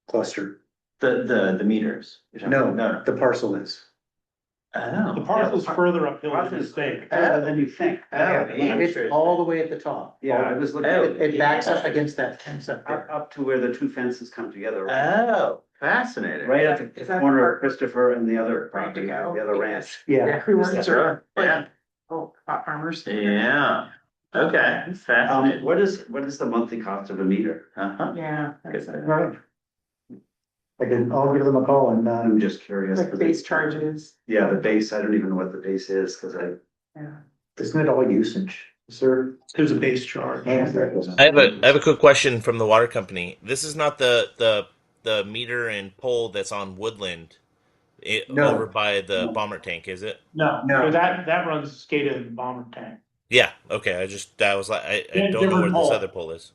cluster. The meters. No, the parcel is. Oh. The parcel's further uphill than you think. Further than you think. Oh, It's all the way at the top. Yeah, I was looking. It backs up against that fence up there. Up to where the two fences come together. Oh, fascinating. Right at the Is that corner part- of Christopher and the other Right to property, go? the other ranch. Yeah, We weren't That's sure. right. Yeah. Oh, pot farmers. Yeah, okay, fascinating. What is the monthly cost of a meter? Uh-huh. Yeah. that's it. right. I'll give them a call and I'm just curious. Like base charges. Yeah, the base, I don't even know what the base is, cause Yeah. isn't it all usage, sir? There's a base charge. I have a quick question from the water company. This is not the meter and pole that's on Woodland, No. over by the bomber tank, is it? No, No. that runs SCADA and bomber tank. Yeah. Okay. I was like, I Yeah, don't know different where pole. this other pole is.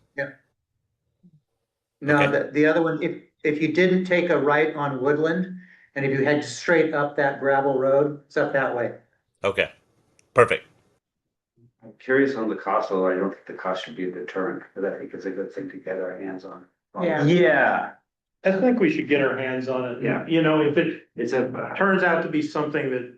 No, Okay. the other one, if you didn't take a right on Woodland, and if you head straight up that gravel road, it's up that way. Okay. Perfect. I'm curious on the cost, although I don't think the cost should be a deterrent, but I think it's a good thing to get our hands on. Yeah. Yeah, I think we should get our hands on it. Yeah. If it It's a, turns out to be something that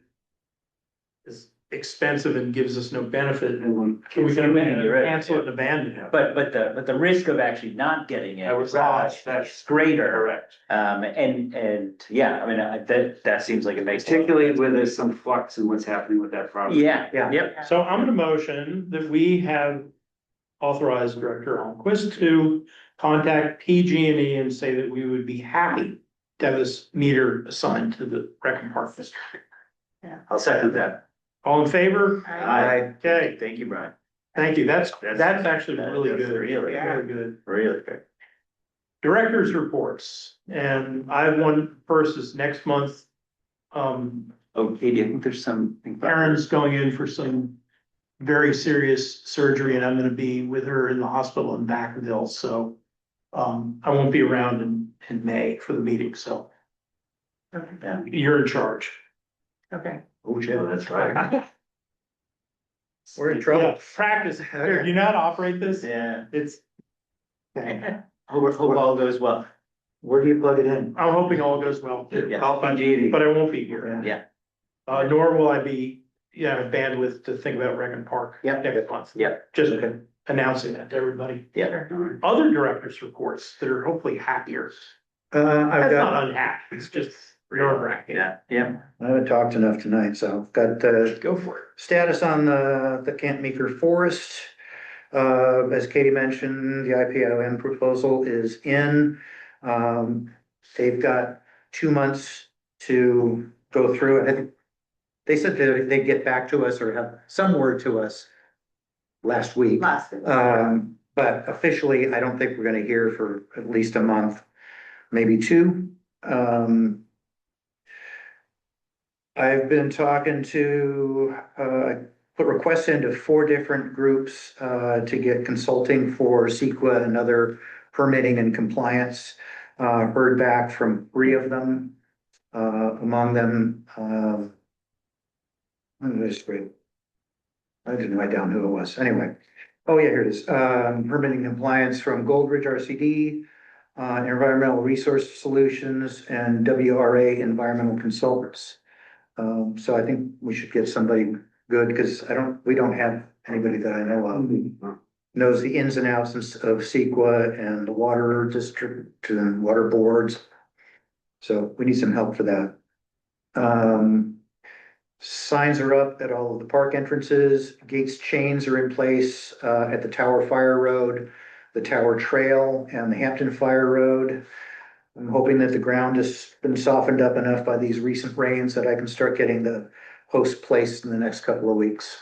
is expensive and gives us no benefit, and we can You're right, cancel it and abandon it. but the risk of actually not getting it is That's greater. correct. And yeah, I mean, that seems like it makes. particularly where there's some flux in what's happening with that property. Yeah, Yeah. yep. So I'm gonna motion that we have authorized Director Almquist to contact PG&E and say that we would be happy to have this meter assigned to the Recon Park District. I'll second that. All in favor? I, Okay, Thank you, Brian. thank you. That's actually really That's good. really Very good. Really good. Directors reports, and I have one first is next month. Oh, Katie, I think there's something. Erin's going in for some very serious surgery and I'm gonna be with her in the hospital in Vacaville, so. I won't be around in May for the meeting, so Yeah. you're in charge. Okay. Oh, shit, that's right. we're in trouble. Yeah, practice, you know how to operate this? Yeah. It's Hope all goes well. Where do you plug it in? I'm hoping all goes well, Yeah. but I won't be here. Yeah. Nor will I be, bandwidth to think about Rec and Park. Yep. Next month. Yep. Just announcing that to everybody. Yeah. Other directors' reports that are hopefully happier. I've That's got, not unhappy, it's just nerve-wracking. Yeah. I haven't talked enough tonight, so I've got, Go for it. status on the Camp Meeker Forest. As Katie mentioned, the IPOM proposal is in. They've got 2 months to go through it. I think they said that they'd get back to us or have some word to us last week. But officially, I don't think we're gonna hear for at least a month, maybe two. I've been talking to, put requests into 4 different groups, to get consulting for CEQA and other permitting and compliance. Heard back from 3 of them, among them, I didn't write down who it was, anyway. Oh, yeah, here it is, permitting compliance from Goldridge RCD, Environmental Resource Solutions, and WRA Environmental Consultants. So I think we should get somebody good, because we don't have anybody that I know of knows the ins and outs of CEQA and the water district and water boards. So we need some help for that. Signs are up at all of the park entrances, gates, chains are in place, at the Tower Fire Road, the Tower Trail, and the Hampton Fire Road. I'm hoping that the ground has been softened up enough by these recent rains that I can start getting the post placed in the next couple of weeks.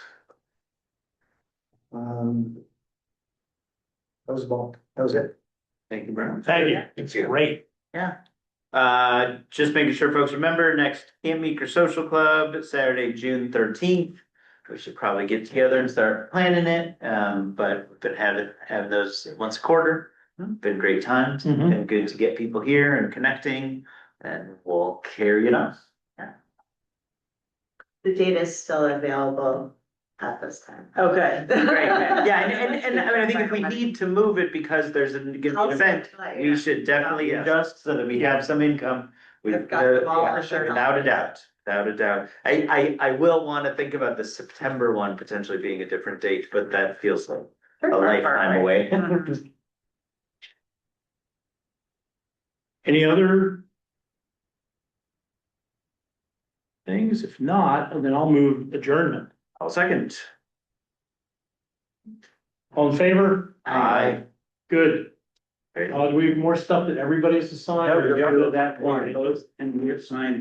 That was all. That was it. Thank you very much. Thank you, it's great. Yeah. Just making sure folks remember, next Camp Meeker Social Club, Saturday, June 13th. We should probably get together and start planning it, but we've been having those once a quarter. Been great times, Mhm. been good to get people here and connecting, and we'll carry it on. The date is still available at this time. Okay. Great, yeah, and I mean, I think if we need to move it because there's an event, we should definitely adjust so that we have some income. We've got them all for sure. Without a doubt, without a doubt. I will wanna think about the September one potentially being a different date, but that feels like a lifetime away. Any other things? If not, then I'll move adjournment. I'll second. All in favor? Aye. Good. Do we have more stuff that everybody's assigned? No, or we do we don't. go to that point? And we have signed